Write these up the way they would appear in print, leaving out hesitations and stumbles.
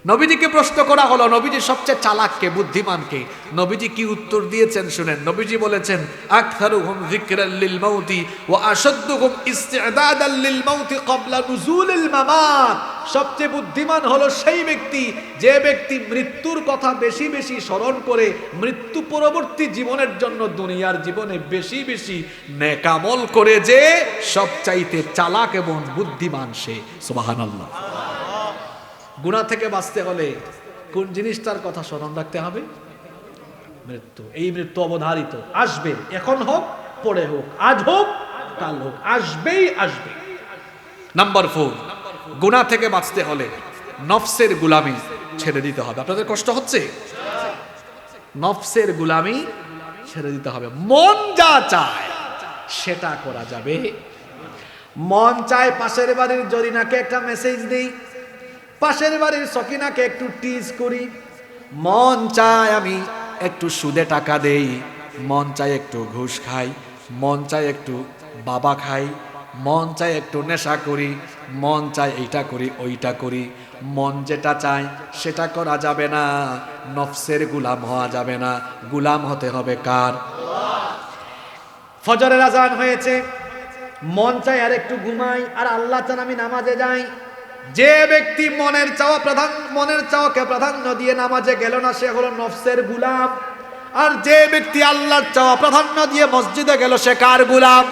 নবীজিকে প্রশ্ন করা হলো, নবীজি সবচেয়ে চালাককে, বুদ্ধিমানকে? নবীজি কি উত্তর দিয়েছেন শুনেন। নবীজি বলেছেন, আকসারুহুম যিকরাল লিল মাউতি ওয়া আশাদ্দুহুম ইসতি'দাদাল লিল মাউতি ক্বাবলা নুজুলিল মামাত। সবচেয়ে বুদ্ধিমান হলো সেই ব্যক্তি যে ব্যক্তি মৃত্যুর কথা বেশি বেশি স্মরণ করে মৃত্যু পরবর্তী জীবনের জন্য দুনিয়ার জীবনে বেশি বেশি নেক আমল করে, যে সবচাইতে চালাক এবং বুদ্ধিমান সে। সুবহানাল্লাহ। গুনাহ থেকে বাঁচতে হলে কোন জিনিসটার কথা স্মরণ রাখতে হবে? মৃত্যু। এই মৃত্যু অবধারিত, আসবে, এখন হোক পরে হোক, আজ হোক কাল হোক, আসবেই আসবে। নাম্বার 4, গুনাহ থেকে বাঁচতে হলে নফসের গোলামি ছেড়ে দিতে হবে। আপনাদের কষ্ট হচ্ছে? নফসের গোলামি ছেড়ে দিতে হবে। মন যা চায় সেটা করা যাবে। মন চায় পাশের বাড়ির জরিনাকে একটা মেসেজ দেই, পাশের বাড়ির সকিনাকে একটু টিজ করি, মন চায় আমি একটু সুদে টাকা দেই, মন চায় একটু ঘুষ খাই, মন চায় একটু বাবা খাই, মন চায় একটু নেশা করি, মন চায় এইটা করি ওইটা করি। মন যেটা চায় সেটা করা যাবে না, নফসের গোলাম হওয়া যাবে না। গোলাম হতে হবে কার? ফজরের আজান হয়েছে, মন চায় আর একটু ঘুমাই, আর আল্লাহ চান আমি নামাজে যাই। যে ব্যক্তি মনের চাওয়াকে প্রাধান্য দিয়ে নামাজে গেল না, সে হলো নফসের গোলাম। আর যে ব্যক্তি আল্লাহর চাওয়া প্রাধান্য দিয়ে মসজিদে গেল, সে কার গোলাম?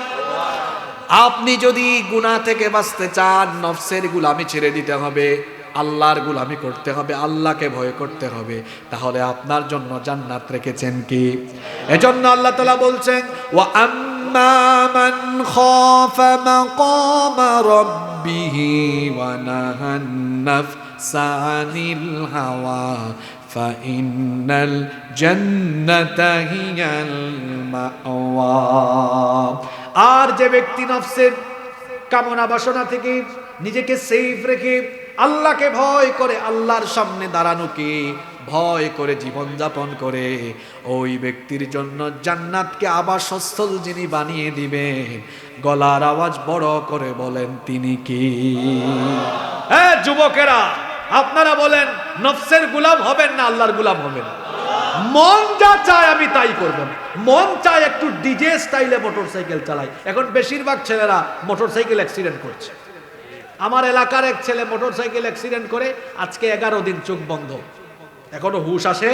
আপনি যদি গুনাহ থেকে বাঁচতে চান, নফসের গোলামি ছেড়ে দিতে হবে, আল্লাহর গোলামি করতে হবে, আল্লাহকে ভয় করতে হবে। তাহলে আপনার জন্য জান্নাত রেখেছেন কি? এজন্য আল্লাহ তাআলা বলছেন, ওয়া আম্মা মান খাফা মাকামা রাব্বিহি ওয়া নাহান নাফসা আনিল হাওয়া ফাইন্নাল জান্নাতা হিয়াল মাওয়া। আর যে ব্যক্তি নফসের কামনা বাসনা থেকে নিজেকে সেফ রেখে আল্লাহকে ভয় করে, আল্লাহর সামনে দাঁড়ানোকে ভয় করে জীবন যাপন করে, ওই ব্যক্তির জন্য জান্নাতকে আবাসস্থল যিনি বানিয়ে দিবেন, গলার আওয়াজ বড় করে বলেন তিনি কি? হ্যাঁ যুবকেরা, আপনারা বলেন নফসের গোলাম হবেন না আল্লাহর গোলাম হবেন? মন যা চায় আমি তাই করব। মন চায় একটু ডিজে স্টাইলে মোটরসাইকেল চালাই। এখন বেশিরভাগ ছেলেরা মোটরসাইকেল অ্যাক্সিডেন্ট করছে। আমার এলাকার এক ছেলে মোটরসাইকেল অ্যাক্সিডেন্ট করে আজকে 11 দিন চোখ বন্ধ, এখনো হুশ আসে।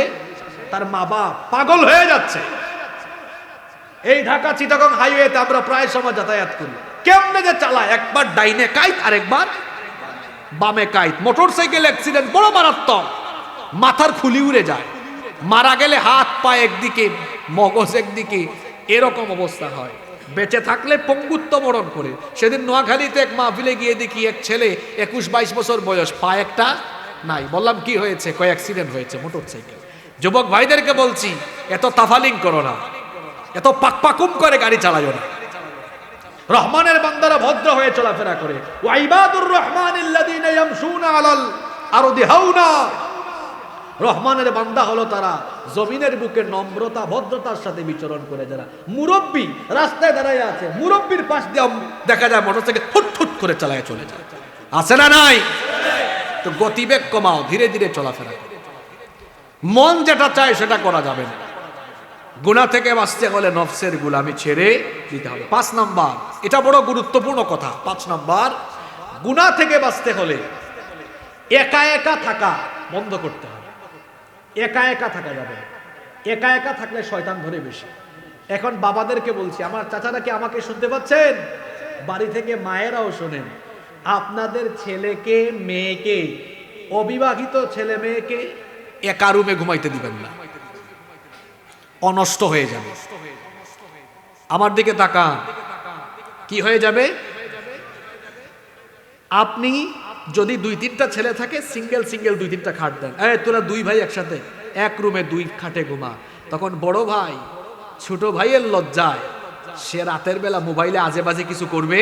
তার মা বাপ পাগল হয়ে যাচ্ছে। এই ঢাকা চিটাগং হাইওয়েতে আমরা প্রায় সময় যাতায়াত করি, কেমনে যে চালায়, একবার ডাইনে কাইত আর একবার বামে কাইত। মোটরসাইকেল অ্যাক্সিডেন্ট বড় মারাত্মক, মাথার খুলি উড়ে যায়, মারা গেলে হাত পা একদিকে, মগজ একদিকে, এরকম অবস্থা হয়। বেঁচে থাকলে পঙ্গুত্ব বরণ করে। সেদিন নোয়াখালীতে এক মাহফিলে গিয়ে দেখি এক ছেলে 21-22 বছর বয়স, পা একটা নাই। বললাম কি হয়েছে? কয় অ্যাক্সিডেন্ট হয়েছে মোটরসাইকেল। যুবক ভাইদেরকে বলছি, এত তাফালিং করো না, এত পাকপাকুম করে গাড়ি চালায় না। রহমানের বান্দারা ভদ্র হয়ে চলাফেরা করে। ওয়া ইবাদুর রহমানিল্লাযীনা ইয়ামশুনা আলাল আরদি হাওনা। রহমানের বান্দা হলো তারা জমিনের বুকে নম্রতা ভদ্রতার সাথে বিচরণ করে। যারা মুরব্বী রাস্তায় দাঁড়ায় আছে, মুরব্বীর পাশ দিয়ে দেখা যায় মোটরসাইকেল হুট হুট করে চালায় চলে যায়, আছে না নাই? তো গতিবেগ কমাও, ধীরে ধীরে চলাফেরা করো। মন যেটা চায় সেটা করা যাবে না। গুনাহ থেকে বাঁচতে হলে নফসের গোলামি ছেড়ে দিতে হবে। 5 নাম্বার, এটা বড় গুরুত্বপূর্ণ কথা। 5 নাম্বার, গুনাহ থেকে বাঁচতে হলে একা একা থাকা বন্ধ করতে হবে। একা একা থাকা যাবে না। একা একা থাকলে শয়তান ধরে বেশি। এখন বাবাদেরকে বলছি, আমার চাচারা কি আমাকে শুনতে পাচ্ছেন? বাড়ি থেকে মায়েরাও শোনেন, আপনাদের ছেলেকে মেয়েকে, অবিবাহিত ছেলে মেয়েকে একা রুমে ঘুমাইতে দিবেন না, অনষ্ট হয়ে যাবে। আমার দিকে তাকান, কি হয়ে যাবে? আপনি যদি 2-3টা ছেলে থাকে, সিঙ্গেল 2-3টা খাট দেন, তোরা 2 ভাই একসাথে এক রুমে 2 খাটে ঘুমা। তখন বড় ভাই ছোট ভাইয়ের লজ্জায় সে রাতের বেলা মোবাইলে আজে বাজে কিছু করবে,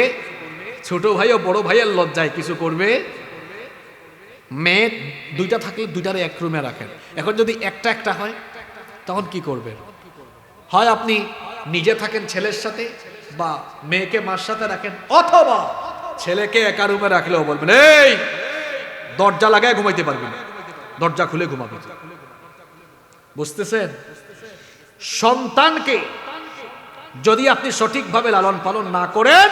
ছোট ভাইও বড় ভাইয়ের লজ্জায় কিছু করবে। মেয়ে 2টা থাকলে 2টারে এক রুমে রাখেন। এখন যদি একটা একটা হয় তখন কি করবেন? হয় আপনি নিজে থাকেন ছেলের সাথে, বা মেয়েকে মার সাথে রাখেন, অথবা ছেলেকে একা রুমে রাখলেও বলবেন এই দরজা লাগায় ঘুমাইতে পারবি না, দরজা খুলে ঘুমাবে। বুঝতেছেন? সন্তানকে যদি আপনি সঠিকভাবে লালন পালন না করেন,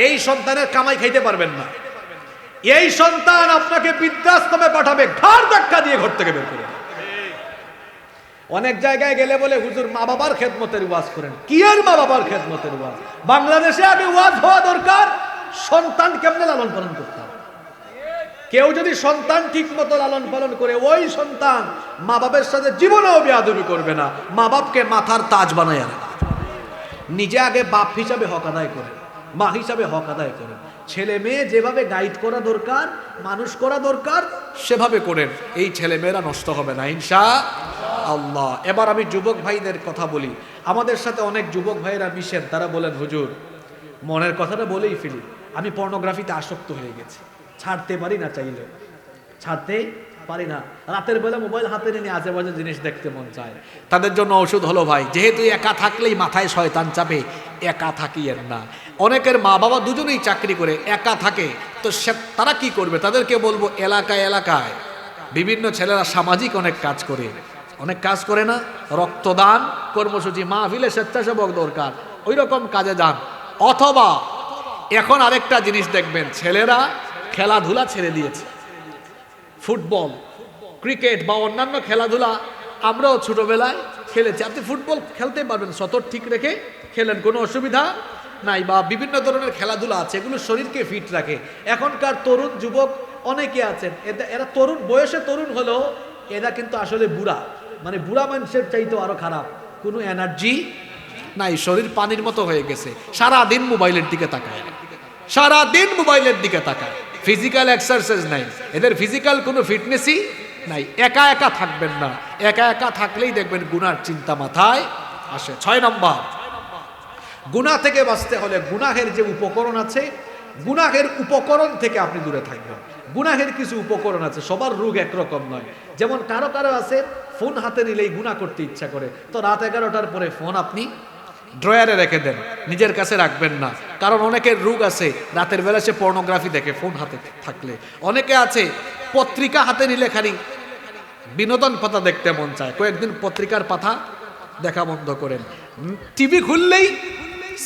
এই সন্তানের কামাই খাইতে পারবেন না। এই সন্তান আপনাকে বৃদ্ধাশ্রমে পাঠাবে, ঘাড় ধাক্কা দিয়ে ঘর থেকে বের করে। অনেক জায়গায় গেলে বলে হুজুর মা বাবার খেদমতের ওয়াজ করেন। কি আর মা বাবার খেদমতের ওয়াজ? বাংলাদেশে আগে ওয়াজ হওয়া দরকার সন্তান কেমনে লালন পালন করতে হবে। কেউ যদি সন্তান ঠিক মতো লালন পালন করে, ওই সন্তান মা বাবার সাথে জীবনেও বেয়াদবি করবে না, মা বাপকে মাথার তাজ বানায় রাখে। নিজে আগে বাপ হিসাবে হক আদায় করে, মা হিসাবে হক আদায় করেন। ছেলে মেয়ে যেভাবে গাইড করা দরকার, মানুষ করা দরকার, সেভাবে করেন। এই ছেলে মেয়েরা নষ্ট হবে না ইনশাআল্লাহ। এবার আমি যুবক ভাইদের কথা বলি। আমাদের সাথে অনেক যুবক ভাইয়েরা মিশেন, তারা বলেন হুজুর মনের কথাটা বলেই ফেলি, আমি পর্নোগ্রাফিতে আসক্ত হয়ে গেছি, ছাড়তে পারি না, চাইলে ছাড়তে পারি না। রাতের বেলা মোবাইল হাতে নিয়ে আজেবাজে জিনিস দেখতে মন চায়। তাদের জন্য ওষুধ হলো ভাই, যেহেতু একা থাকলেই মাথায় শয়তান চাপে, একা থাকিয়েন না। অনেকের মা বাবা দুজনেই চাকরি করে, একা থাকে, তো তারা কি করবে? তাদেরকে বলবো এলাকায় এলাকায় বিভিন্ন ছেলেরা সামাজিক অনেক কাজ করে, অনেক কাজ করে না, রক্তদান কর্মসূচি, মাহফিলে স্বেচ্ছাসেবক দরকার, ওই রকম কাজে যান। অথবা এখন আরেকটা জিনিস দেখবেন, ছেলেরা খেলাধুলা ছেড়ে দিয়েছে। ফুটবল, ক্রিকেট বা অন্যান্য খেলাধুলা আমরাও ছোটবেলায় খেলেছি। আপনি ফুটবল খেলতে পারবেন, সতর ঠিক রেখে খেলেন, কোনো অসুবিধা নাই। বা বিভিন্ন ধরনের খেলাধুলা আছে, এগুলো শরীরকে ফিট রাখে। এখনকার তরুণ যুবক অনেকে আছেন, এরা তরুণ বয়সে তরুণ হলেও এরা কিন্তু আসলে বুড়া, মানে বুড়া মানুষের চাইতেও আরো খারাপ। কোনো এনার্জি নাই, শরীর পানির মতো হয়ে গেছে, সারাদিন মোবাইলের দিকে তাকায়, সারাদিন মোবাইলের দিকে তাকায়, ফিজিক্যাল এক্সারসাইজ নাই, এদের ফিজিক্যাল কোনো ফিটনেসই নাই। একা একা থাকবেন না, একা একা থাকলেই দেখবেন গুনার চিন্তা মাথায় আসে। 6 নম্বর, গুনাহ থেকে বাঁচতে হলে গুনাহের যে উপকরণ আছে, গুনাহের উপকরণ থেকে আপনি দূরে থাকবেন। গুনাহের কিছু উপকরণ আছে, সবার রোগ একরকম নয়। যেমন কারো কারো আছে ফোন হাতে নিলেই গুনাহ করতে ইচ্ছা করে, তো রাত 11টার পরে ফোন আপনি ড্রয়ারে রেখে দেন, নিজের কাছে রাখবেন না। কারণ অনেকের রোগ আছে, রাতের বেলা সে পর্নোগ্রাফি দেখে ফোন হাতে থাকলে। অনেকে আছে পত্রিকা হাতে নিলে খালি বিনোদন পাতা দেখতে মন চায়, কয়েকদিন পত্রিকার পাতা দেখা বন্ধ করেন। টিভি খুললেই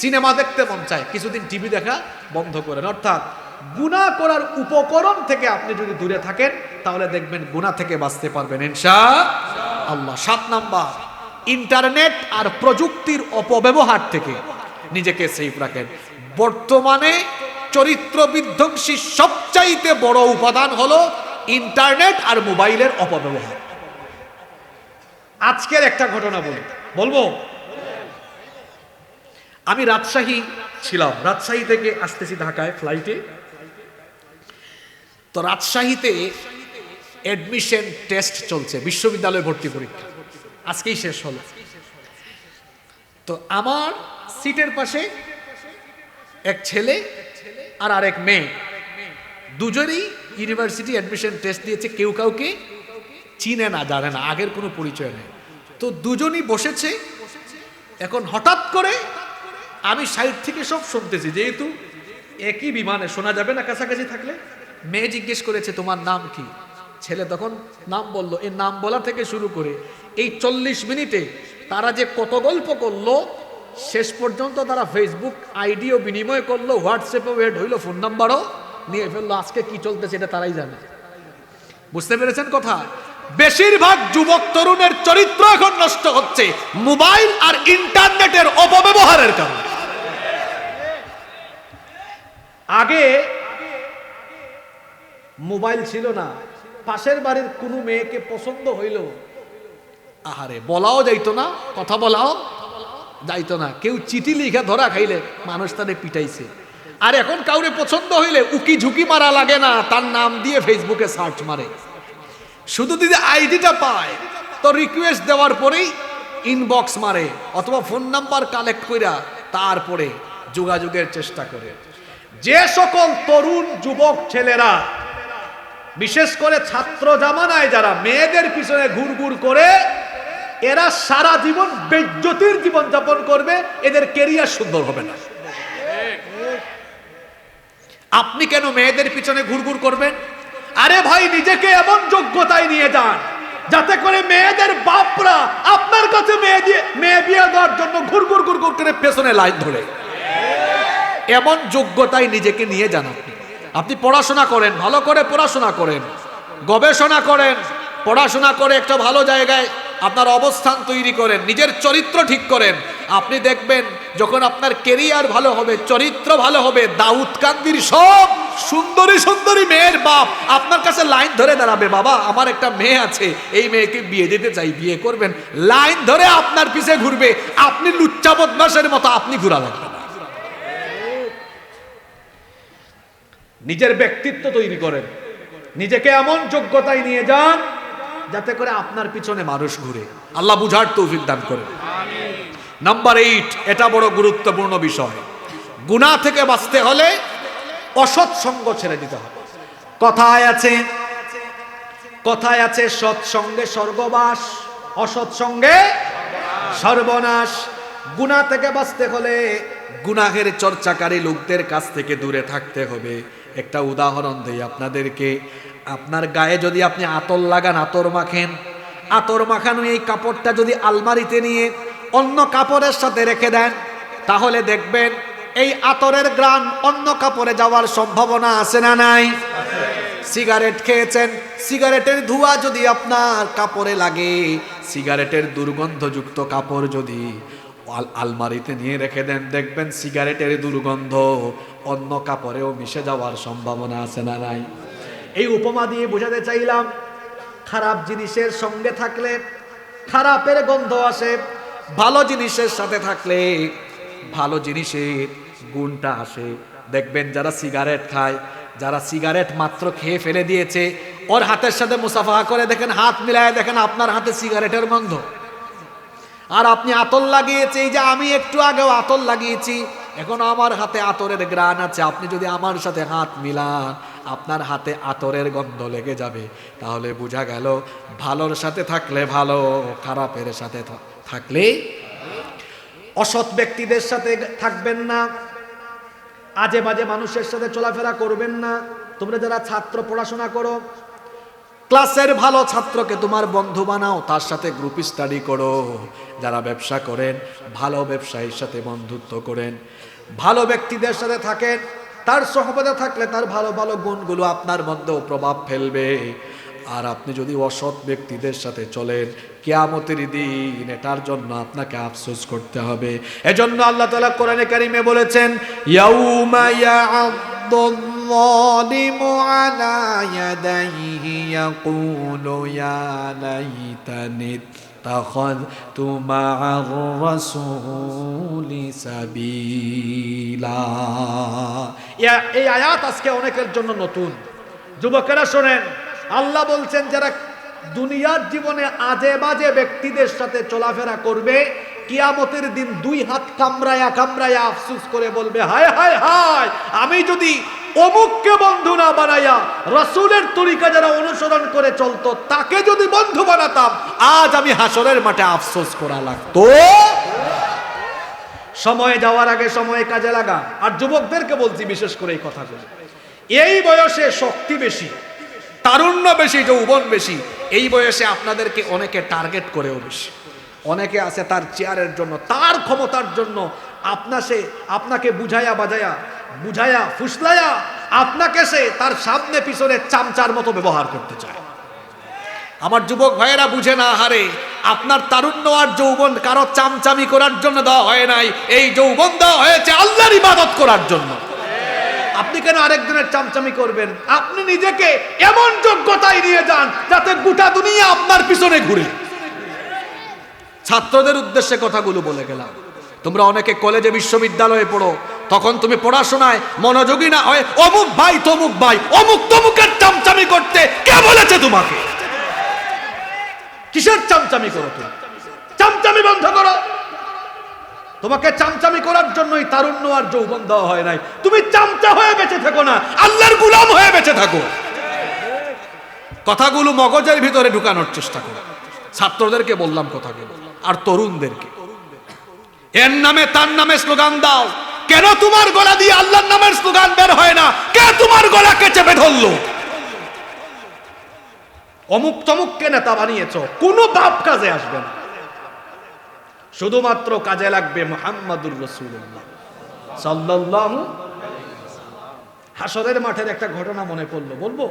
সিনেমা দেখতে মন চায়, কিছুদিন টিভি দেখা বন্ধ করেন। অর্থাৎ গুনাহ করার উপকরণ থেকে আপনি যদি দূরে থাকেন, তাহলে দেখবেন গুনাহ থেকে বাঁচতে পারবেন ইনশাআল্লাহ। 7 নাম্বার, ইন্টারনেট আর প্রযুক্তির অপব্যবহার থেকে নিজেকে সেফ রাখেন। বর্তমানে চরিত্র বিধ্বংসী সবচাইতে বড় উপাদান হলো ইন্টারনেট আর মোবাইলের অপব্যবহার। আজকের একটা ঘটনা বলবো। আমি রাজশাহী ছিলাম, রাজশাহী থেকে আসতেছি ঢাকায় ফ্লাইটে। তো রাজশাহীতে অ্যাডমিশন টেস্ট চলছে, বিশ্ববিদ্যালয়ে ভর্তি পরীক্ষা আজকেই শেষ হলো। তো আমার সিটের পাশে এক ছেলে আর আরেক মেয়ে, দুজনেই ইউনিভার্সিটি অ্যাডমিশন টেস্ট দিয়েছে, কেউ কাউকে চিনে না, জানে না, আগের কোনো পরিচয় নেই। তো দুজনই বসেছে। এখন হঠাৎ করে আমি সাইড থেকে সব শুনতেছি, যেহেতু একই বিমানে শোনা যাবে না কাছাকাছি থাকলে। মেয়ে জিজ্ঞেস করেছে তোমার নাম কি? ছেলে তখন নাম বলল। এই নাম বলা থেকে শুরু করে এই 40 মিনিটে তারা যে কত গল্প করলো, শেষ পর্যন্ত তারা ফেসবুক আইডিও বিনিময় করলো, হোয়াটসঅ্যাপে ওয়েড হইলো, ফোন নাম্বারও নিয়ে ফেললো। আজকে কি চলতেছে এটা তারাই জানে। বুঝতে পেরেছেন কথা? বেশিরভাগ যুবক তরুণের চরিত্র এখন নষ্ট হচ্ছে মোবাইল আর ইন্টারনেটের অপব্যবহারের কারণে। আগে মোবাইল ছিল না, পাশের বাড়ির কোনো মেয়েকে পছন্দ হইল, আহারে বলাও যাইতো না, কথা বলাও যাইতো না। কেউ চিঠি লিখে ধরা খাইলে মানুষ তাদের পিটাইছে। আর এখন কাউরে পছন্দ হইলে উকি ঝুঁকি মারা লাগে না, তার নাম দিয়ে ফেসবুকে সার্চ মারে। শুধু যদি আইডিটা পায় তো রিকোয়েস্ট দেওয়ার পরেই ইনবক্স মারে, অথবা ফোন নাম্বার কালেক্ট কইরা তারপরে যোগাযোগের চেষ্টা করে। যে সকল তরুণ যুবক ছেলেরা, বিশেষ করে ছাত্র জামানায় যারা মেয়েদের পিছনে ঘুরঘুর করে, এরা সারা জীবন বেজ্জতির জীবন যাপন করবে, এদের ক্যারিয়ার সুন্দর হবে না। আপনি কেন মেয়েদের পিছনে ঘুরঘুর করবেন? আরে ভাই, নিজেকে এমন যোগ্যতায় নিয়ে যাতে করে মেয়েদের বাপরা আপনার কাছে মেয়ে বিয়ে দেওয়ার জন্য ঘুর ঘুর ঘুর ঘুর করে পেছনে লাইন ধরে। এমন যোগ্যতায় নিজেকে নিয়ে যান। আপনি পড়াশোনা করেন, ভালো করে পড়াশোনা করেন, গবেষণা করেন, পড়াশোনা করে একটা ভালো জায়গায় আপনার অবস্থান তৈরি করেন, নিজের চরিত্র ঠিক করেন। আপনি দেখবেন যখন আপনার কেরিয়ার ভালো হবে, চরিত্র ভালো হবে, দাউদ কান্দির সব সুন্দরী সুন্দরী মেয়ের বাপ আপনার কাছে লাইন ধরে দাঁড়াবে, বাবা আমার একটা মেয়ে আছে, এই মেয়েকে বিয়ে দিতে চাই, বিয়ে করবেন। লাইন ধরে আপনার পিছে ঘুরবে, আপনি লুচ্চা বদমাশের মতো আপনি ঘুরা লাগবেন। নিজের ব্যক্তিত্ব তৈরি করেন, নিজেকে এমন যোগ্যতায় নিয়ে যান যাতে করে আপনার পিছনে মানুষ ঘুরে। আল্লাহ বুঝার তৌফিক দান করেন। নাম্বার 8, এটা বড় গুরুত্বপূর্ণ বিষয়। গুনাহ থেকে বাঁচতে হলে অসৎ সঙ্গ ছেড়ে দিতে হবে। কথায় আছে সৎ সঙ্গে স্বর্গবাস, অসৎ সঙ্গে সর্বনাশ। গুনাহ থেকে বাঁচতে হলে গুনাহের চর্চাকারী লোকদের কাছ থেকে দূরে থাকতে হবে। একটা উদাহরণ দেই আপনাদেরকে। আপনার গায়ে যদি আপনি আতর লাগান, আতর মাখেন, আতর মাখানো এই কাপড়টা যদি আলমারিতে নিয়ে অন্য কাপড়ের সাথে রেখে দেন, তাহলে দেখবেন এই আতরের গ্রান অন্য কাপড়ে যাওয়ার সম্ভাবনা আছে না নাই? সিগারেট খেয়েছেন, সিগারেটের ধোঁয়া যদি আপনার কাপড়ে লাগে, সিগারেটের দুর্গন্ধযুক্ত কাপড় যদি আলমারিতে নিয়ে রেখে দেন, দেখবেন সিগারেটের দুর্গন্ধ অন্য কাপড়েও মিশে যাওয়ার সম্ভাবনা আছে না নাই? এই উপমা দিয়ে বোঝাতে চাইলাম, খারাপ জিনিসের সঙ্গে থাকলে খারাপের গন্ধ আসে, ভালো জিনিসের সাথে থাকলে ভালো জিনিসের গুণটা আসে। দেখবেন যারা সিগারেট খায়, যারা সিগারেট মাত্র খেয়ে ফেলে দিয়েছে, ওর হাতের সাথে মুসাফাহা করে দেখেন, হাত মিলায় দেখেন আপনার হাতে সিগারেটের গন্ধ। আর আপনি আতর লাগিয়েছে, এই যে আমি একটু আগেও আতর লাগিয়েছি, এখন আমার হাতে আতরের গ্রাণ আছে, আপনি যদি আমার সাথে হাত মিলান আপনার হাতে আতরের গন্ধ লেগে যাবে। তাহলে বোঝা গেল ভালোর সাথে থাকলে ভালো, খারাপের সাথে থাকলে। অসৎ ব্যক্তিদের সাথে থাকবেন না, আজে বাজে মানুষের সাথে চলাফেরা করবেন না। তোমরা যারা ছাত্র পড়াশোনা করো, ক্লাসের ভালো ছাত্রকে তোমার বন্ধু বানাও, তার সাথে গ্রুপ স্টাডি করো। যারা ব্যবসা করেন ভালো ব্যবসায়ীর সাথে বন্ধুত্ব করেন, ভালো ব্যক্তিদের সাথে থাকেন, তার সহবতে থাকলে তার ভালো ভালো গুণগুলো আপনার মধ্যেও প্রভাব ফেলবে। আর আপনি যদি অসৎ ব্যক্তিদের সাথে চলেন, কিয়ামতের দিন এটার জন্য আপনাকে আফসোস করতে হবে। এজন্য আল্লাহ তাআলা কোরআনে কারিমে বলেছেন, ইয়াউমা ইয়া'আদ্দুল-যালিমু আলা ইয়াদাইহি ইয়াকুলু ইয়া লাইতানি ইত্তাখাযতু মা'আর রাসূলি সাবিলা। এই আয়াত আজকে অনেকের জন্য নতুন। যুবকেরা শোনেন, আল্লাহ বলছেন যারা দুনিয়ার জীবনে আজে বাজে ব্যক্তিদের সাথে চলাফেরা করবে, কিয়ামতের দিন দুই হাত কামড়ায়া কামড়ায়া আফসোস করে বলবে, হায় হায় হায়, আমি যদি অমুককে বন্ধু না বানাইয়া রাসূলের তরিকা যারা অনুসরণ করে চলতো তাকে যদি বন্ধু বানাতাম, আজ আমি হাসরের মাঠে আফসোস করা লাগতো। সময় যাওয়ার আগে সময় কাজে লাগা। আর যুবকদেরকে বলছি বিশেষ করে এই কথাগুলো, এই বয়সে শক্তি বেশি, তারুণ্য বেশি, যৌবন বেশি। এই বয়সে আপনাদেরকে অনেকে টার্গেট করেও বেশি। অনেকে আছে তার চেয়ারের জন্য, তার ক্ষমতার জন্য আপনাকে বুঝায়া ফুসলায়া আপনাকে সে তার সামনে পিছনে চামচার মতো ব্যবহার করতে চায়। আমার যুবক ভাইয়েরা বুঝে না, হারে আপনার তারুণ্য আর যৌবন কারো চামচামি করার জন্য দেওয়া হয় নাই, এই যৌবন দেওয়া হয়েছে আল্লাহর ইবাদত করার জন্য। আপনি কেন আরেকজনের চামচামি করবেন? আপনি নিজেকে এমন যোগ্যতায় নিয়ে যান যাতে গোটা দুনিয়া আপনার পিছনে ঘুরে। ছাত্রদের উদ্দেশ্যে কথাগুলো বলে গেলাম। তোমরা অনেকে কলেজে বিশ্ববিদ্যালয়ে পড়ো, তখন তুমি পড়াশোনায় মনোযোগী না হয় অমুক ভাই তমুক ভাই অমুক তমুকের চামচামি করতে কে বলেছে তোমাকে? কিসের চামচামি করো? তুমি চামচামি বন্ধ করো। তোমাকে চামচামি করার জন্যই তারুণ্য আর যৌবন দেওয়া হয় নাই। তুমি চামচা হয়ে বেঁচে থাকো না, আল্লাহর গোলাম হয়ে বেঁচে থাকো। কথাগুলো মগজের ভিতরে ঢুকানোর চেষ্টা করো। ছাত্রদেরকে বললাম কথাগুলো, আর তরুণদেরকে, এর নামে তার নামে স্লোগান দাও। কেন তোমার গলা দিয়ে আল্লাহর নামের স্লোগান বের হয় না? কে তোমার গলাকে চেপে ধরলো? অমুক তমুককে নেতা বানিয়েছো, কোনো বাপ কাজে আসবে না, শুধুমাত্র কাজে লাগবে মুহাম্মাদুর রাসূলুল্লাহ সাল্লাল্লাহু। হাসরের মাঠের একটা ঘটনা মনে পড়লো, বলবো?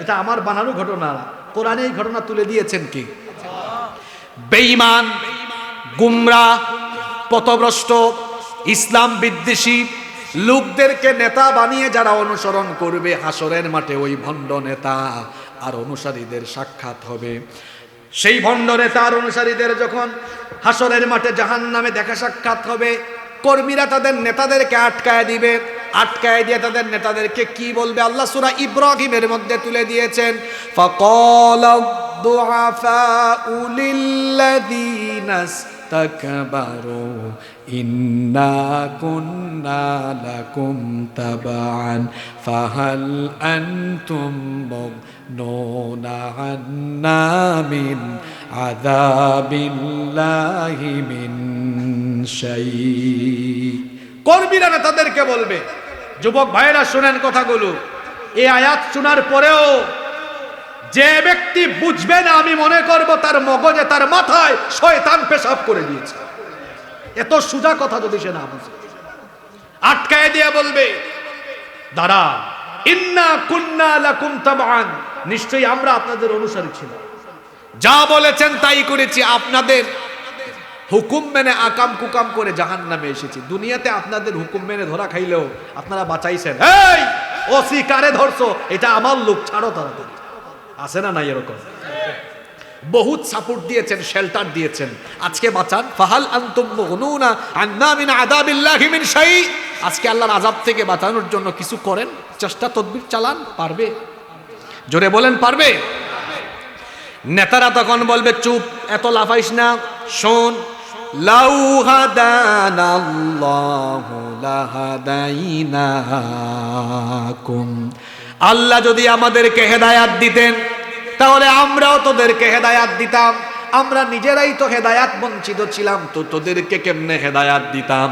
এটা আমার বানানো ঘটনা, কোরআনে এই ঘটনা তুলে দিয়েছেন কি? বেঈমান, গুমরাহ, পথভ্রষ্ট, ইসলাম বিদ্বেষী লোকদেরকে নেতা বানিয়ে যারা অনুসরণ করবে, হাসরের মাঠে ওই ভণ্ড নেতা আর অনুসারীদের সাক্ষাৎ হবে। সেই ভণ্ড নেতা আর অনুসারীদের যখন হাসরের মাঠে জাহান্নামে দেখা সাক্ষাৎ হবে, কর্মীরা তাদের নেতাদেরকে আটকায় দিবে। আটকায় দিয়ে তাদের নেতাদেরকে কি বলবে? আল্লাহ সূরা ইব্রাহিমের মধ্যে তুলে দিয়েছেন, ফাকালা দুআফাউ লিল্লাযীনা ইসতাকবারু ইন্না কুন্না লাকুম তাবাআন ফাহাল আনতুম মুগনুনা আন্না মিন আযাবিল্লাহি মিন শাই। কর্মীরা নেতাদেরকে বলবে, যুবক ভাইরা শুনেন কথাগুলো, এই আয়াত শোনার পরেও যে ব্যক্তি বুঝবে না, আমি মনে করব তার মগজে, তার মাথায় শয়তান পেশাব করে দিয়েছে। এত সোজা কথা যদি সে না বুঝে, আটকায় দিয়ে বলবে, দাঁড়া, ইন্না কুন্না লাকুম তাবাআন, নিশ্চয়ই আমরা আপনাদের অনুসারী ছিলাম, যা বলেছেন তাই করেছি, আপনাদের হুকুম মেনে আকাম কুকাম করে জাহান্নামে এসেছি। দুনিয়াতে আপনাদের হুকুম মেনে ধরা খাইলেও আপনারা বাঁচাইছেন। এই ওসি কারে ধরছো? এটা আমার লোক, ছাড়ো তাড়াতাড়ি। আছে না নাই এরকম? বহুত সাপোর্ট দিয়েছেন, শেল্টার দিয়েছেন, আজকে বাঁচান। ফাহাল আনতুম মুগনুনা আন্না মিন আযাবিল্লাহি মিন শাই। আজকে আল্লাহর আযাব থেকে বাঁচানোর জন্য কিছু করেন, চেষ্টা তদবির চালান, পারবে? জোরে বলেন, পারবে? নেতারা তখন বলবে, চুপ, এত লাফাইস না, শোন, লাউ হাদানাল্লাহু লাহাদাইনাকুম, আল্লাহ যদি আমাদেরকে হেদায়াত দিতেন তাহলে আমরাও তোদেরকে হেদায়াত দিতাম। আমরা নিজেরাই তো হেদায়াত বঞ্চিত ছিলাম, তো তোদেরকে কেমনে হেদায়াত দিতাম?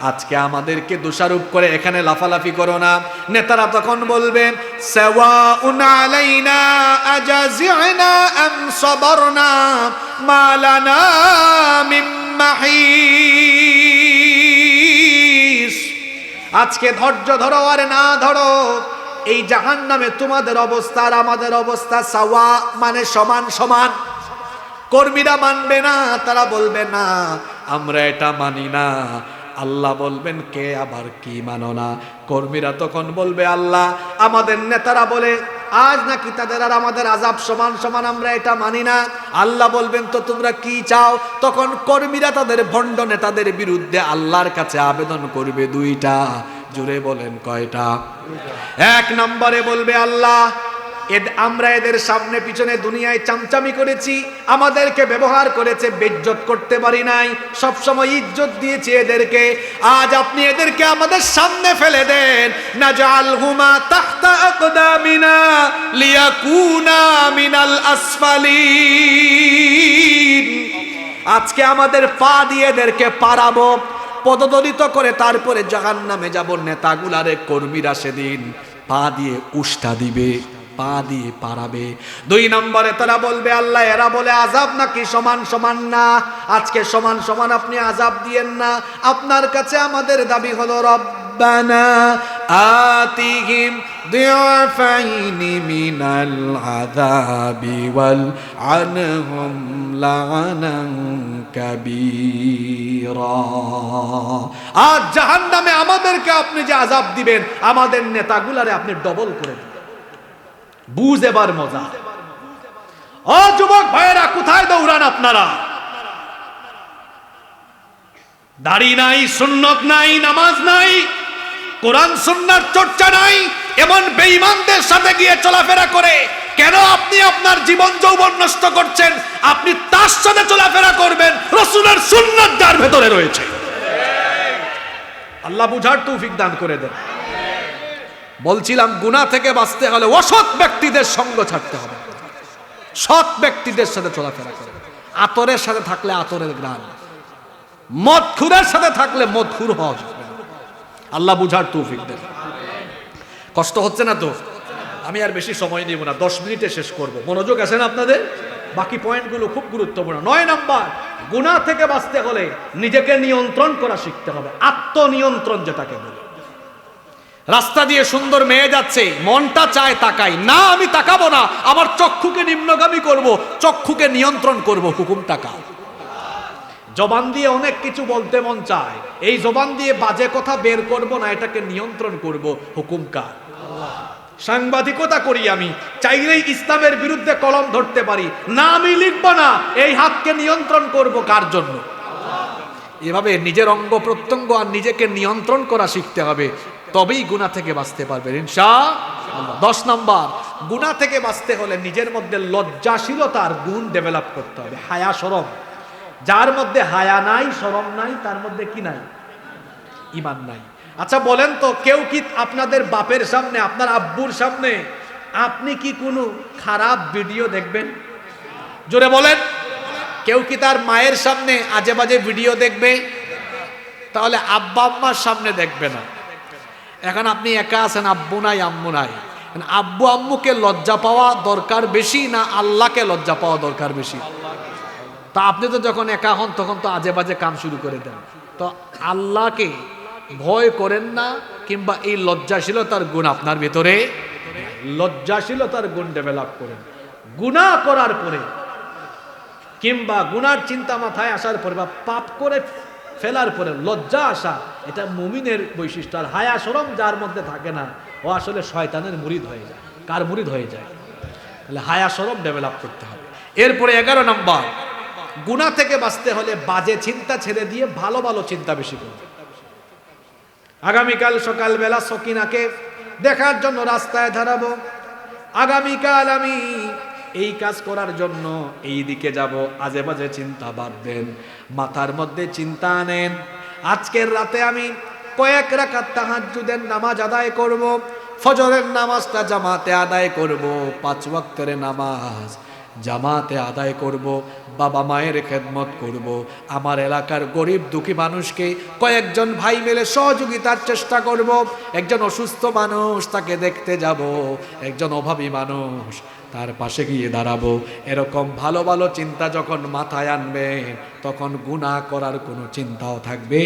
আজকে আমাদেরকে দোষারোপ করে এখানে লাফালাফি করো না। নেতারা তখন বলবেন, সাওয়াউন আলাইনা আজাজিনা আম সাবারনা মা লানা মিন মাহিস। আজকে ধৈর্য ধরো আর না ধরো, এই জাহান্নামে তোমাদের অবস্থা আর আমাদের অবস্থা সাওয়া, মানে সমান সমান। কর্মীরা মানবে না, তারা বলবে না আমরা এটা মানি না। আল্লাহ বলবেন, কে আবার কি মানো না? কর্মীরা তখন বলবে, আল্লাহ, আমাদের নেতারা বলে আজ নাকি তাদের আর আমাদের আযাব সমান সমান, আমরা এটা মানি না। আল্লাহ বলবেন, তো তোমরা কি চাও? তখন কর্মীরা তাদের ভণ্ড নেতাদের বিরুদ্ধে আল্লাহর কাছে আবেদন করবে দুইটা। জোরে বলেন, কয়টা? এক নম্বরে বলবে, আল্লাহ, আমরা এদের সামনে পিছনে দুনিয়ায় চামচামি করেছি, আমাদেরকে ব্যবহার করেছে, বেইজ্জত করতে পারি নাই, সব সময় ইজ্জত দিয়েছি এদেরকে। আজ আপনি এদেরকে আমাদের সামনে ফেলে দেন, নাজআলহুমা তাহতা আকদামিনা লিয়াকুনা মিনাল আসফালিন। আজকে আমাদের পা দিয়ে এদেরকে পারাবো, পদদলিত করে তারপরে জাহান্নামে যাব। নেতাগুলারে কর্মীরা সেদিন পা দিয়ে উষ্টা দিবে, পা দিয়ে পারাবে। দুই নম্বরে তারা বলবে, আল্লাহ, এরা বলে আযাব নাকি সমান সমান না, আজকে সমান সমান আপনি আযাব দিয়েন না। আপনার কাছে আমাদের দাবি হলো, রব্বানা আতিহিম দিআফাইনি মিনাল আযাবি ওয়াল আনহুম লানান কাবীরা। আজ জাহান্নামে আমাদেরকে আপনি যে আযাব দিবেন, আমাদের নেতাগুলারে আপনি ডবল করে দিবেন। বুঝ এবার মজা। ও যুবক ভাইয়েরা, কোথায় দৌড়ান আপনারা? দাড়ি নাই, সুন্নত নাই, নামাজ নাই, কোরআন সুন্নাহর চর্চা নাই, এমন বেঈমানদের সাথে গিয়ে চলাফেরা করে কেন আপনি আপনার জীবন যৌবন নষ্ট করছেন? আপনি তার সাথে চলাফেরা করবেন রাসূলের সুন্নাত যার ভেতরে রয়েছে। আল্লাহ বুঝার তৌফিক দান করে দেন। বলছিলাম, গুনাহ থেকে বাঁচতে হলে অসৎ ব্যক্তিদের সঙ্গ ছাড়তে হবে, সৎ ব্যক্তিদের সাথে চলাফেরা করে। আতরের সাথে থাকলে আতরের গ্রাম, মদখুরের সাথে থাকলে মদখুর হওয়া যাবে। আল্লাহ বুঝার তৌফিক দেন। কষ্ট হচ্ছে না তো? আমি আর বেশি সময় নিব না, 10 মিনিটে শেষ করব। মনোযোগ আছে না আপনাদের? বাকি পয়েন্টগুলো খুব গুরুত্বপূর্ণ। 9 নাম্বার, গুনাহ থেকে বাঁচতে হলে নিজেকে নিয়ন্ত্রণ করা শিখতে হবে, আত্মনিয়ন্ত্রণ যেটাকে বলে। রাস্তা দিয়ে সুন্দর মেয়ে যাচ্ছে, মনটা চায় তাকাই না, আমি তাকাবো না, আমার চক্ষুকে নিম্নগামী করব, চক্ষুকে নিয়ন্ত্রণ করব, হুকুমটা কার? জবান দিয়ে অনেক কিছু বলতে মন চায়, এই জবান দিয়ে বাজে কথা বের করব না, এটাকে নিয়ন্ত্রণ করব, হুকুম কার? সাংবাদিকতা করি আমি, চাইলেই ইসলামের বিরুদ্ধে কলম ধরতে পারি, না আমি লিখব না, এই হাতকে নিয়ন্ত্রণ করব কার জন্য? এভাবে নিজের অঙ্গ প্রত্যঙ্গ আর নিজেকে নিয়ন্ত্রণ করা শিখতে হবে, তবেই গুনাহ থেকে বাঁচতে পারবেন ইনশাআল্লাহ। 10 নাম্বার, গুনাহ থেকে বাঁচতে হলে নিজের মধ্যে লজ্জাশীলতার গুণ ডেভেলপ করতে হবে, হায়া শরম। যার মধ্যে হায়া নাই, শরম নাই, তার মধ্যে কি নাই? ঈমান নাই। আচ্ছা বলেন তো, কেউ কি আপনাদের বাপের সামনে, আপনার আব্বুর সামনে আপনি কি কোনো খারাপ ভিডিও দেখবেন? জোরে বলেন। কেউ কি তার মায়ের সামনে আজে বাজে ভিডিও দেখবে? তাহলে আব্বা আম্মার সামনে দেখবে না। এখন আপনি একা আছেন, আব্বু নাই আম্মু নাই, আব্বু আম্মুকে লজ্জা পাওয়া দরকার বেশি না আল্লাহকে লজ্জা পাওয়া দরকার বেশি? তা আপনি তো যখন একা হন তখন তো আজে বাজে কাম শুরু করে দেন। তো আল্লাহকে ভয় করেন না, কিংবা এই লজ্জাশীলতার গুণ আপনার ভিতরে, লজ্জাশীলতার গুণ ডেভেলপ করেন। গুনাহ করার পরে কিংবা গুনার চিন্তা মাথায় আসার পরে বা পাপ করে ফেলার পরে লজ্জা আসা, এটা মুমিনের বৈশিষ্ট্য। আর হায়া শরম যার মধ্যে থাকে না, ও আসলে শয়তানের মুরিদ হয়ে যায়। কার মুরিদ হয়ে যায়? তাহলে হায়া শরম ডেভেলপ করতে হবে। এরপরে 11 নম্বর, গুনাহ থেকে বাঁচতে হলে বাজে চিন্তা ছেড়ে দিয়ে ভালো ভালো চিন্তা বেশি করবে। আগামীকাল সকালবেলা সকিনাকে দেখার জন্য রাস্তায় দাঁড়াবো, আগামীকাল আমি এই কাজ করার জন্য এই দিকে যাব, আজে বাজে চিন্তা বাদ দেন, মাথার মধ্যে চিন্তা আনেন, আজকের রাতে আমি কয়েক রাকাত তাহাজ্জুদের নামাজ আদায় করব, ফজরের নামাজটা জামাতে আদায় করব, 5 ওয়াক্তের নামাজ জামাতে আদায় করব, বাবা মায়ের খেদমত করব, আমার এলাকার গরিব দুঃখী মানুষকে কয়েকজন ভাই মিলে সহযোগিতার চেষ্টা করব, একজন অসুস্থ মানুষ তাকে দেখতে যাব, একজন অভাবী মানুষ তার পাশে গিয়ে দাঁড়াবো। এরকম ভালো ভালো চিন্তা যখন মাথায় আনবে, তখন গুনাহ করার কোনো চিন্তাও থাকবে